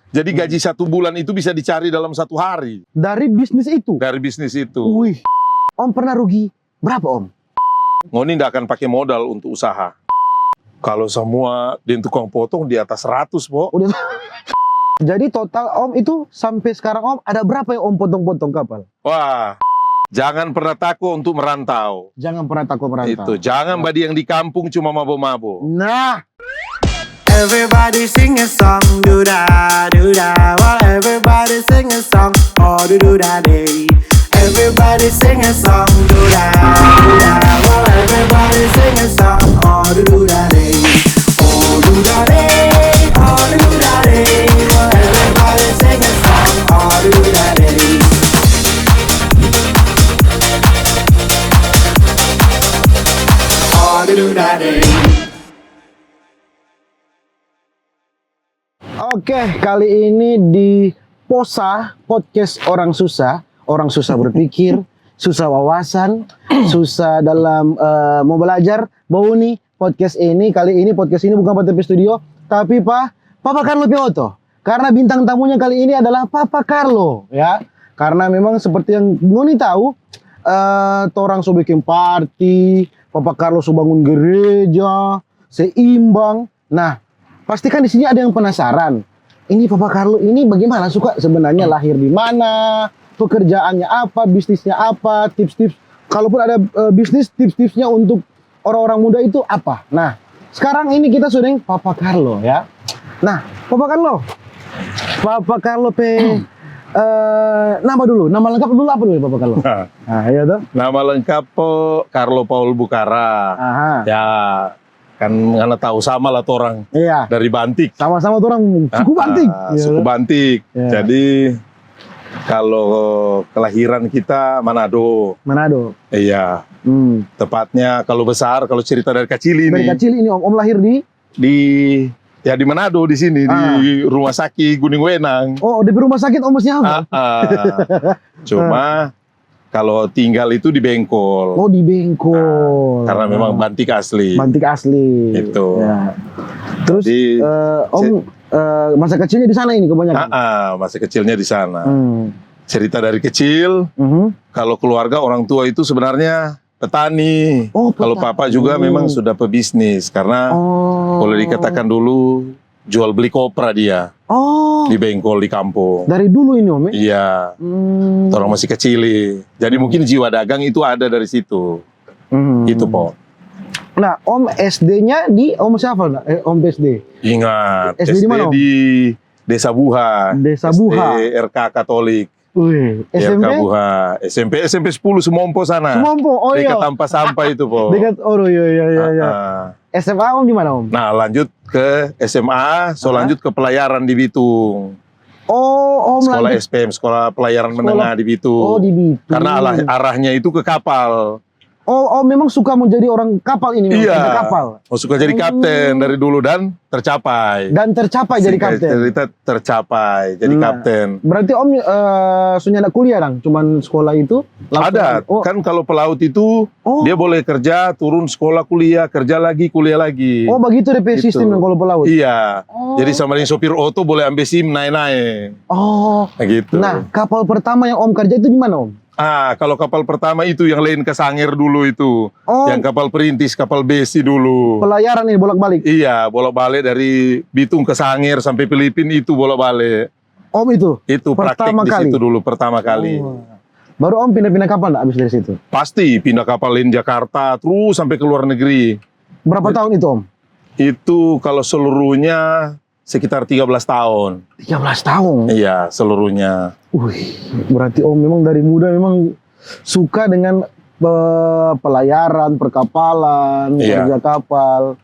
Jadi gaji 1 bulan itu bisa dicari dalam 1 hari. Dari bisnis itu? Dari bisnis itu. Wih, Om pernah rugi berapa Om? Ngoni nggak akan pakai modal untuk usaha. Kalau semua di tukang potong di atas 100, Po. Udah. Jadi total Om itu sampai sekarang Om ada berapa yang Om potong-potong kapal? Wah, jangan pernah takut untuk merantau. Jangan pernah takut merantau. Itu, jangan badi yang di kampung cuma mabo-mabo. Nah, Everybody sing a song, do da do da. While everybody sing a song, oh do da day. Everybody sing a song, do da do da. While everybody sing a song, oh do da day. Oh do da day, oh do da day. While everybody sing a song, oh do da day. Oh do da day. oke, kali ini di Posa Podcast Orang Susah berpikir, susah wawasan, susah dalam mau belajar. Bau nih podcast ini, kali ini podcast ini bukan Pak TP Studio, tapi Papa Carlo Piotto. Karena bintang tamunya kali ini adalah Papa Carlo, ya. Karena memang seperti yang Ngoni tahu, torang so bikin party, Papa Carlo so bangun gereja, seimbang. Nah, pastikan di sini ada yang penasaran. Ini Papa Carlo ini bagaimana suka sebenarnya lahir di mana, pekerjaannya apa, bisnisnya apa, tips-tips. Kalaupun ada bisnis, tips-tipsnya untuk orang-orang muda itu apa. Nah, sekarang ini kita sudah dengan Papa Carlo ya. Nah, Papa Carlo nama dulu, nama lengkap dulu apa dulu Papa Carlo? Nah, iya tuh. Nama lengkap Po Carlo Paul Bukara. Aha. Ya, kan karena tahu sama lah orang Iya. dari Bantik. Sama-sama tuh orang suku Bantik. Suku Bantik. Iya. Jadi kalau kelahiran kita Manado. Manado. Iya. Tepatnya kalau besar, kalau cerita dari kecil ini. Dari kecil ini Om lahir di Manado di sini di Rumah Sakit Gunung Wenang. Oh, di rumah sakit Om masih apa? Cuma kalau tinggal itu di Bengkol. Oh, di Bengkol. Karena memang Bantik asli. Bantik asli. Itu. Ya. Terus Jadi, Om masa kecilnya di sana ini kebanyakan. masa kecilnya di sana. Hmm. Cerita dari kecil, kalau keluarga orang tua itu sebenarnya petani. Oh, Kalau petani. papa juga memang sudah pebisnis karena boleh dikatakan dulu jual beli kopra dia Oh. di Bengkol di kampung. Dari dulu ini Om. Iya. Orang masih kecil. Jadi mungkin jiwa dagang itu ada dari situ. Itu Po. Nah, Om SD-nya di Om siapa? Om SD. Ingat, SD di mana, Om? di Desa Buha. Desa Buha. SD RK Katolik. Wih, RK SMP? Buha. SMP 10 Sumompo sana. Sumompo, oh iya. Dekat tanpa sampah itu Po. Dekat iya. SMA Om di mana Om? Nah, lanjut ke SMA, lanjut ke pelayaran di Bitung. Oh, Om Sekolah lanjut. SPM, Sekolah Pelayaran Menengah di Bitung. Oh, di Bitung. Karena arahnya itu ke kapal. Oh, memang suka menjadi orang kapal ini, memang kerja kapal. Oh, suka jadi kapten dari dulu dan tercapai. Dan tercapai jadi kapten. Cerita tercapai jadi kapten. Berarti Om sudah ada kuliah dong, cuman sekolah itu langsung. Ada, Oh, kan kalau pelaut itu dia boleh kerja, turun sekolah kuliah, kerja lagi, kuliah lagi. oh begitu DP Gitu. sistem yang kalau pelaut. Iya, jadi sama dengan sopir oto boleh ambil SIM naik-naik. Oh. Nah, gitu. Nah, kapal pertama yang Om kerja itu di mana Om? Kalau kapal pertama itu yang lain ke Sangir dulu itu. Oh. Yang kapal perintis, kapal besi dulu. Pelayaran ini bolak-balik. Iya, bolak-balik dari Bitung ke Sangir sampai Filipina itu bolak-balik. Om itu? Itu praktek Pertama di kali? situ dulu pertama kali. Oh. Baru Om pindah-pindah kapal nggak habis dari situ? Pasti pindah kapal lain Jakarta terus sampai ke luar negeri. Berapa tahun itu Om? Itu kalau seluruhnya sekitar 13 tahun. 13 tahun? Iya, seluruhnya. Wih, berarti Om memang dari muda memang suka dengan pelayaran, perkapalan, Iya. kerja kapal.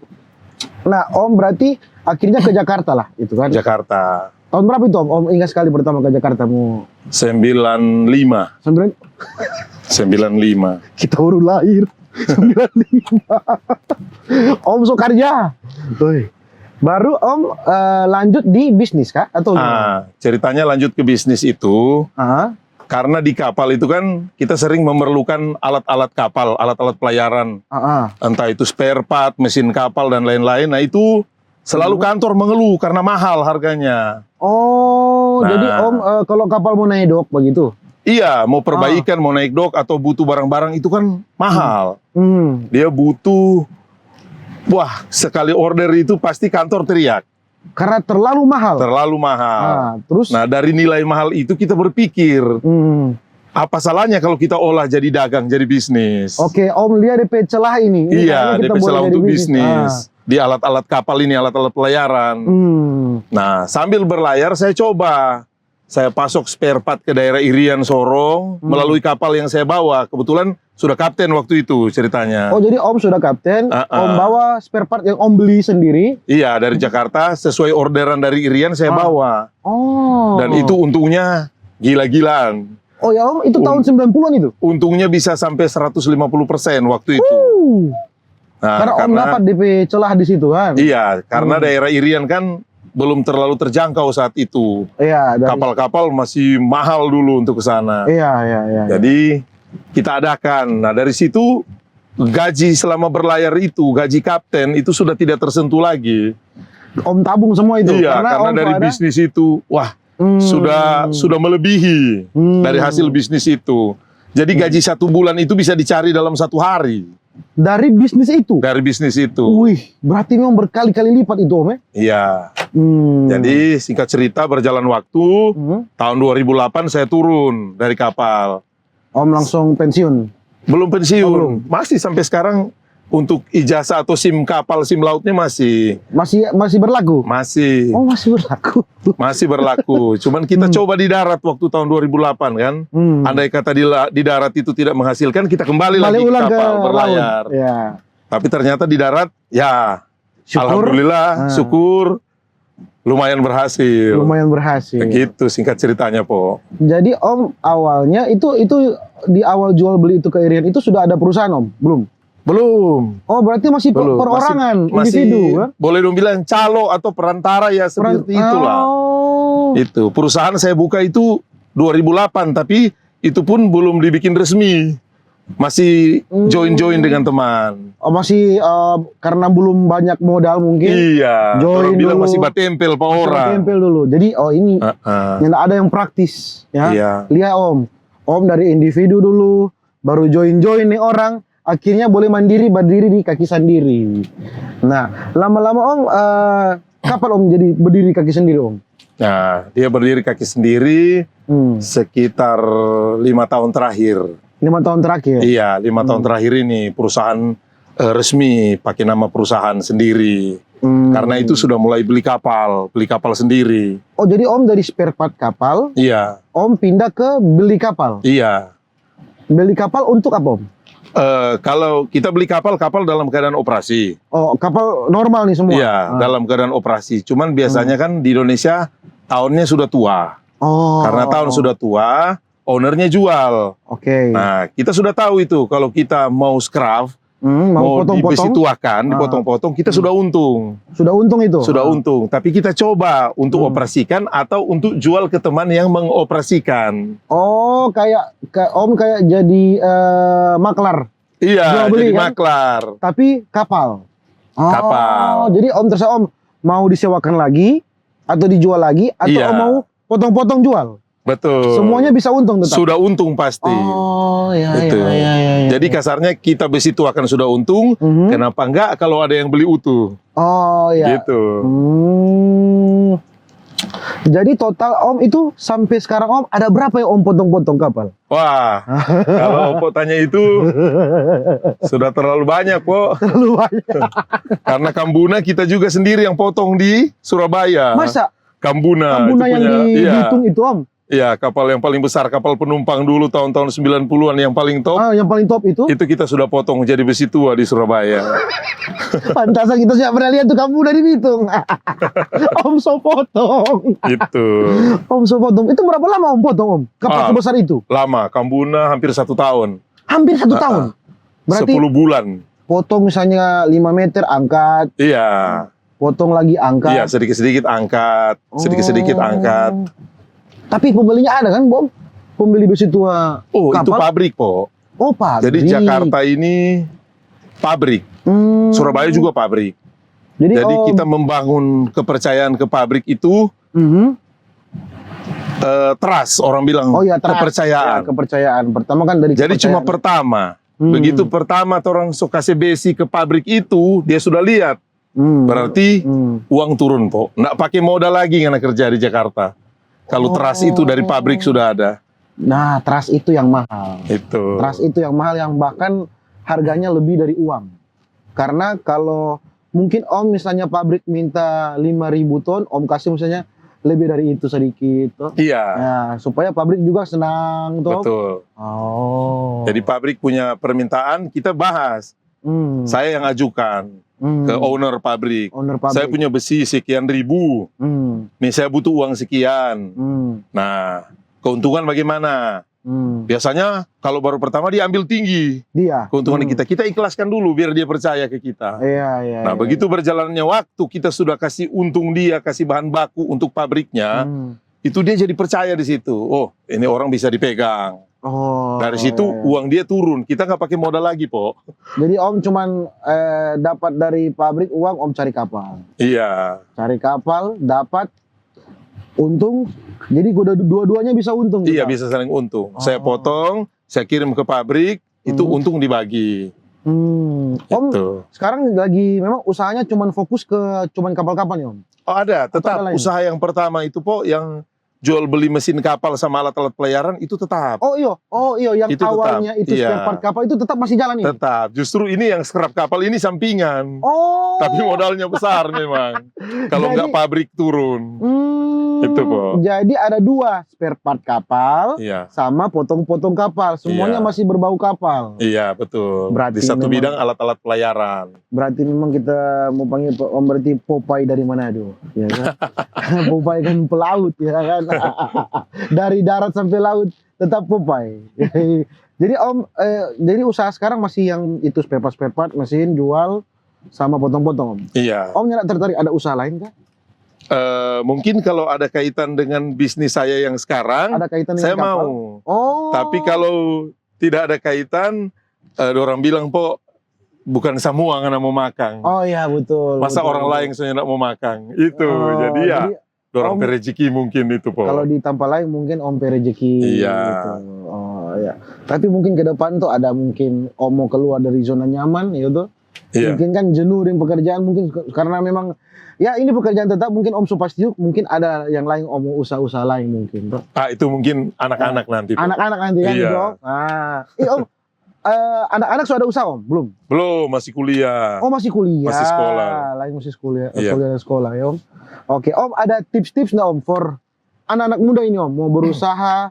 Nah, Om berarti akhirnya ke Jakarta lah, itu kan? Jakarta. Tahun berapa itu Om? Om ingat sekali pertama ke Jakarta mau 95. 95. Kita baru lahir 95. Om Soekarja. Wih. Baru Om lanjut di bisnis kah? Atau Ceritanya lanjut ke bisnis itu. Karena di kapal itu kan kita sering memerlukan alat-alat kapal, alat-alat pelayaran. Entah itu spare part, mesin kapal dan lain-lain. Nah itu selalu kantor mengeluh karena mahal harganya. Oh. Jadi Om kalau kapal mau naik dok begitu? Iya, mau perbaikan, mau naik dok atau butuh barang-barang itu kan mahal. Dia butuh, wah sekali order itu pasti kantor teriak. Karena terlalu mahal. Terlalu mahal. Terus? Nah dari nilai mahal itu kita berpikir, apa salahnya kalau kita olah jadi dagang, jadi bisnis? Oke, Om lihat DP celah ini. Iya, kita DP boleh celah jadi untuk bisnis. Di alat-alat kapal ini, alat-alat pelayaran. Nah, sambil berlayar saya coba. Saya pasok spare part ke daerah Irian Sorong melalui kapal yang saya bawa. Kebetulan sudah kapten waktu itu ceritanya. Oh, jadi Om sudah kapten, Om bawa spare part yang Om beli sendiri? Iya, dari Jakarta sesuai orderan dari Irian saya bawa. Oh. Dan itu untungnya gila-gilaan. Oh ya Om, itu tahun 90-an itu? Untungnya bisa sampai 150% waktu itu. Nah, karena Om dapat DP celah di situ kan? Iya, karena daerah Irian kan belum terlalu terjangkau saat itu. Iya. Kapal-kapal masih mahal dulu untuk ke sana. Iya. Jadi kita adakan. Nah dari situ gaji selama berlayar itu, gaji kapten itu sudah tidak tersentuh lagi. Om tabung semua itu? Iya, karena dari bisnis itu, wah sudah melebihi dari hasil bisnis itu. Jadi gaji 1 bulan itu bisa dicari dalam 1 hari. Dari bisnis itu? Dari bisnis itu. Wih, berarti memang berkali-kali lipat itu Om ya? Iya. Jadi singkat cerita berjalan waktu, tahun 2008 saya turun dari kapal. Om langsung pensiun? Belum pensiun, masih sampai sekarang untuk ijazah atau SIM kapal, SIM lautnya masih berlaku? Masih. Oh, masih berlaku. Masih berlaku. Cuman kita coba di darat waktu tahun 2008 kan. Andai kata di darat itu tidak menghasilkan, kita kembali lagi ke kapal berlayar. Ya. Tapi ternyata di darat, ya alhamdulillah, syukur lumayan berhasil. Lumayan berhasil. Begitu singkat ceritanya, Po. Jadi Om awalnya itu di awal jual beli itu ke Irian itu sudah ada perusahaan Om? Belum. Oh, berarti masih perorangan, individu kan? Boleh dong bilang calo atau perantara ya seperti itulah. Itu perusahaan saya buka itu 2008, tapi itu pun belum dibikin resmi. Masih join dengan teman. Oh, masih karena belum banyak modal mungkin. Iya. Join bilang dulu. masih batempel Pak orang. Batempel dulu. Jadi ini yang ada yang praktis ya. Iya. Lihat Om dari individu dulu, baru join nih orang. Akhirnya boleh mandiri, berdiri di kaki sendiri. Nah, lama-lama Om, kapan Om jadi berdiri kaki sendiri Om? Nah, dia berdiri kaki sendiri sekitar 5 tahun terakhir. 5 tahun terakhir? Iya, 5 tahun terakhir ini perusahaan resmi pakai nama perusahaan sendiri. Karena itu sudah mulai beli kapal sendiri. Oh, jadi Om dari spare part kapal, iya. Om pindah ke beli kapal? Iya. Beli kapal untuk apa Om? Kalau kita beli kapal dalam keadaan operasi. Oh, kapal normal nih semua? Iya, dalam keadaan operasi. Cuman biasanya kan di Indonesia tahunnya sudah tua. Oh. Karena tahun sudah tua, ownernya jual. Oke. Nah, kita sudah tahu itu. Kalau kita mau scrap, mau dipotong-potong, dipotong-potong, kita sudah untung. Sudah untung itu? Sudah untung. Tapi kita coba untuk operasikan atau untuk jual ke teman yang mengoperasikan. Oh, Om kayak jadi maklar? Iya, beli, jadi kan? maklar. Tapi kapal? Kapal. Jadi Om terserah Om mau disewakan lagi, atau dijual lagi, atau Om mau potong-potong jual? Betul. Semuanya bisa untung tetap? Sudah untung pasti. Oh, iya. Jadi kasarnya kita besi itu akan sudah untung, kenapa enggak kalau ada yang beli utuh? Oh, iya. Gitu. Jadi total Om itu sampai sekarang Om ada berapa yang Om potong-potong kapal? Wah, kalau Opo tanya itu sudah terlalu banyak, Po. Terlalu banyak. Karena Kambuna kita juga sendiri yang potong di Surabaya. Masa? Kambuna yang di Bitung itu Om? Iya, kapal yang paling besar, kapal penumpang dulu tahun-tahun 90-an yang paling top. Yang paling top itu? Itu kita sudah potong jadi besi tua di Surabaya. Pantasan kita sudah pernah lihat tuh kamu dari Bitung. Om so potong. Gitu. Om so potong. Itu berapa lama Om potong Om? Kapal sebesar itu? Lama, Kambuna hampir 1 tahun. Hampir 1 tahun? Berarti 10 bulan. Potong misalnya 5 meter angkat. Iya. Potong lagi angkat. Iya, sedikit-sedikit angkat. Sedikit-sedikit angkat. Tapi pembelinya ada kan, Bom? Pembeli besi tua kapal? Itu pabrik, Po. Oh, pabrik. Jadi Jakarta ini pabrik. Surabaya juga pabrik. Jadi kita membangun kepercayaan ke pabrik itu Trust, orang bilang. Oh iya, trust. Kepercayaan. Ya, kepercayaan. Pertama kan dari Jadi cuma kepercayaan. pertama. Begitu pertama orang sok kasih besi ke pabrik itu, dia sudah lihat. Berarti uang turun, po. Nggak pakai modal lagi karena kerja di Jakarta. Kalau trust itu dari pabrik sudah ada. Nah, trust itu yang mahal. Itu. Trust itu yang mahal, yang bahkan harganya lebih dari uang. Karena kalau mungkin Om misalnya pabrik minta 5.000 ton, Om kasih misalnya lebih dari itu sedikit, toh. Iya. Nah, supaya pabrik juga senang, toh. Betul. Oh. Jadi pabrik punya permintaan, kita bahas. Saya yang ajukan ke owner pabrik. Owner pabrik. Saya punya besi sekian ribu. Nih saya butuh uang sekian. Nah, keuntungan bagaimana? Biasanya kalau baru pertama dia ambil tinggi Dia. keuntungan kita ikhlaskan dulu biar dia percaya ke kita. Iya. Nah, begitu berjalannya waktu, kita sudah kasih untung dia, kasih bahan baku untuk pabriknya, itu dia jadi percaya di situ. Oh, ini orang bisa dipegang. Oh. Dari situ uang dia turun, kita nggak pakai modal lagi, po. Jadi Om cuman dapat dari pabrik uang, Om cari kapal. Iya, Cari kapal, dapat untung. Jadi dua-duanya bisa untung. iya kita. bisa saling untung. Saya potong, saya kirim ke pabrik, itu untung dibagi. Om Itu. sekarang lagi memang usahanya cuman fokus ke cuman kapal-kapal nih Om. Oh ada, tetap ada lain? usaha yang pertama itu, po, yang jual beli mesin kapal sama alat-alat pelayaran itu tetap. Oh iya yang Itu tetap, awalnya itu iya. spare part kapal itu tetap masih jalan nih. Tetap. Justru ini yang scrap kapal ini sampingan. Oh. Tapi modalnya besar memang. Kalau Jadi- nggak pabrik turun. Itu, Po. Jadi ada dua, spare part kapal Iya. sama potong-potong kapal. Semuanya Iya. masih berbau kapal. Iya, betul. Berarti Di satu memang- bidang alat-alat pelayaran. Berarti memang kita mau panggil Om berarti Popeye dari Manado, ya kan? Popeye kan pelaut, ya kan? Dari darat sampai laut tetap Popeye. Jadi Om, jadi usaha sekarang masih yang itu spare part mesin jual sama potong-potong Om. Iya. Om nggak tertarik ada usaha lain kah? Mungkin kalau ada kaitan dengan bisnis saya yang sekarang, Ada kaitan dengan saya kapal? mau. Oh. Tapi kalau tidak ada kaitan, orang bilang, po, bukan semua nggak mau makan. Oh iya betul. Masa betul. orang lain saya nggak mau makan. Itu. Oh, Jadi ya, dorong Om- rezeki mungkin itu, po. kalau di tempat lain mungkin Om rezeki. Iya. Gitu. Oh iya. Tapi mungkin ke depan tuh ada mungkin Om mau keluar dari zona nyaman, gitu. Iya. Mungkin kan jenuh dengan pekerjaan mungkin karena memang ya ini pekerjaan tetap mungkin Om pasti mungkin ada yang lain Om mau usaha-usaha lain mungkin. Toh. Itu mungkin anak-anak nanti, po. Anak-anak nanti kan Iya. gitu Om. Om anak-anak sudah ada usaha Om? Belum? Belum, masih kuliah. Oh masih kuliah. Masih sekolah. Lain masih sekolah. Iya. Sekolah ya Om. Oke Om ada tips-tips nggak Om for anak-anak muda ini Om mau berusaha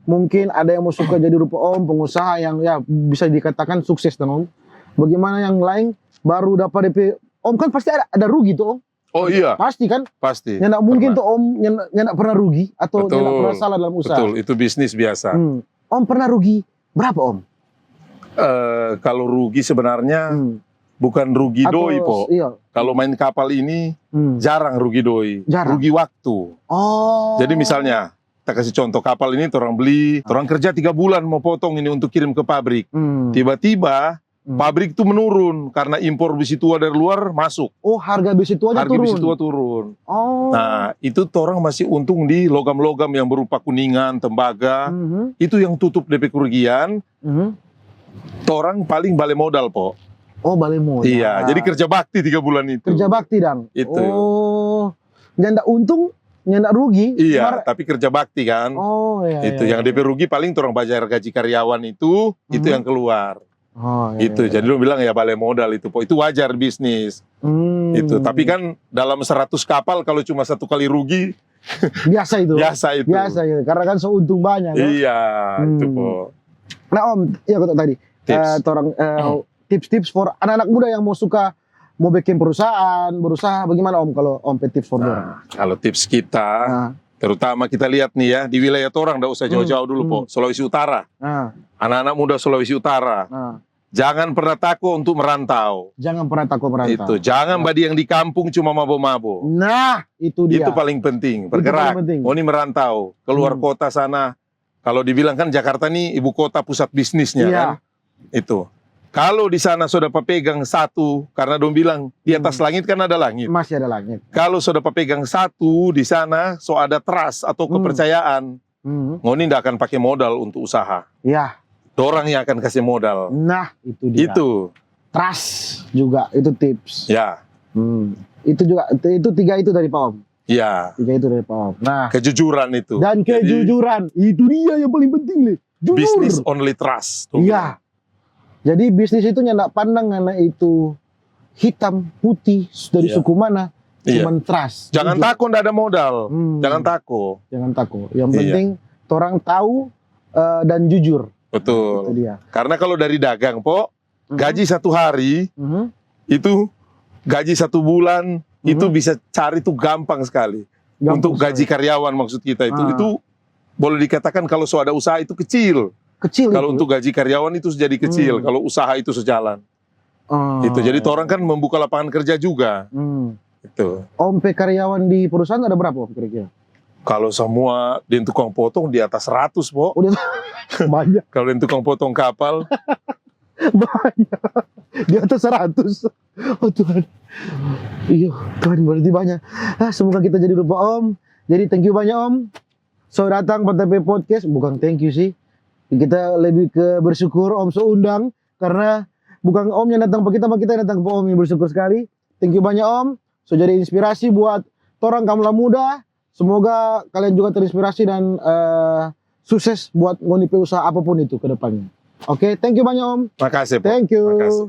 mungkin ada yang mau suka jadi rupa Om pengusaha yang ya bisa dikatakan sukses dong Om. Bagaimana yang lain baru dapat DP Om kan pasti ada rugi tuh Om. Oh iya, Pasti kan? pasti. Ya nggak mungkin Pernah. tuh Om yang nggak pernah rugi atau Betul. yang nggak pernah salah dalam usaha. Betul, itu bisnis biasa. Om pernah rugi berapa Om? Kalau rugi sebenarnya bukan rugi doi, po. Iya. Kalau main kapal ini jarang rugi doi, Jarang. rugi waktu. Oh. Jadi misalnya, kita kasih contoh kapal ini, orang beli, orang kerja 3 bulan mau potong ini untuk kirim ke pabrik. Tiba-tiba pabrik itu menurun karena impor besi tua dari luar masuk. Oh harga besi tuanya Harga turun. besi tua turun. Oh. Nah, itu orang masih untung di logam-logam yang berupa kuningan, tembaga. Itu yang tutup DP kerugian. Orang paling balik modal, po. Oh balik modal. Iya, jadi kerja bakti 3 bulan itu. Kerja bakti dong. Itu. Oh. Nyanda untung, nyanda rugi. Iya, tapi kerja bakti kan. Oh iya. Itu yang DP rugi paling orang bayar gaji karyawan itu yang keluar. Oh, iya, Itu. iya. Jadi lu bilang ya balik modal itu, po. Itu wajar bisnis. Itu. Tapi kan dalam 100 kapal kalau cuma 1 kali rugi, biasa itu. biasa itu. Biasa itu. Karena kan seuntung banyak. Kan? Iya, itu, po. Nah Om, iya kata tadi. Tips. Tips-tips for anak-anak muda yang mau bikin perusahaan, berusaha bagaimana Om kalau Om tips for orang? Nah, kalau tips kita, Nah, terutama kita lihat nih ya, di wilayah orang, nggak usah jauh-jauh dulu, po. Sulawesi Utara. nah, Anak-anak muda Sulawesi Utara. nah. Jangan pernah takut untuk merantau. Jangan pernah takut merantau. Itu. Jangan badi yang di kampung cuma mabo-mabo. Nah, itu dia. Itu paling penting. Itu Bergerak. paling penting. Oh ini merantau. Keluar kota sana. Kalau dibilang kan Jakarta nih ibu kota pusat bisnisnya Iya. kan. Itu. Kalau di sana sudah pepegang satu, karena dong bilang di atas langit kan ada langit. Masih ada langit. Kalau sudah pepegang satu di sana, so ada trust atau kepercayaan, ngoni ndak akan pakai modal untuk usaha. Ya. Dorang yang akan kasih modal. Nah, itu dia. Itu. Trust juga, itu tips. Ya. Itu juga, itu 3 itu dari Pak Om. Ya. 3 itu dari Pak Om. Nah, Kejujuran itu. dan kejujuran, itu dia yang paling penting, Le. Jujur. Business only trust. Iya. Jadi bisnis itu nggak pandang karena itu hitam, putih, dari Iya. suku mana, Iya. cuman trust. Jangan Jujur. takut, ndak ada modal. Jangan takut. Jangan takut. Yang Iya. penting orang tahu dan jujur. Itu Betul. dia. Karena kalau dari dagang, Po, gaji 1 hari, Mhm. itu gaji 1 bulan, itu bisa cari tuh gampang sekali. Gampang Untuk sekali. gaji karyawan maksud kita Ah. itu boleh dikatakan kalau so ada usaha itu kecil. Kecil Kalau itu. untuk gaji karyawan itu jadi kecil, kalau usaha itu sejalan. Ah. Itu jadi orang kan membuka lapangan kerja juga. Itu. Om karyawan di perusahaan ada berapa Om kira-kira? Kalau semua di tukang potong di atas 100, Po. Udah banyak, Kalau di tukang potong kapal, banyak. Di atas 100. Oh Tuhan. Iya, Tuhan berarti banyak. Semoga kita jadi rupa Om. Jadi thank you banyak Om. So datang PTP Podcast, bukan thank you sih. Kita lebih ke bersyukur Om seundang karena bukan Om yang datang ke kita yang datang ke Om yang bersyukur sekali. Thank you banyak Om. So jadi inspirasi buat orang kamla muda. Semoga kalian juga terinspirasi dan sukses buat ngonipe usaha apapun itu ke depannya. Oke, thank you banyak Om. makasih, Po. Thank you. Makasih.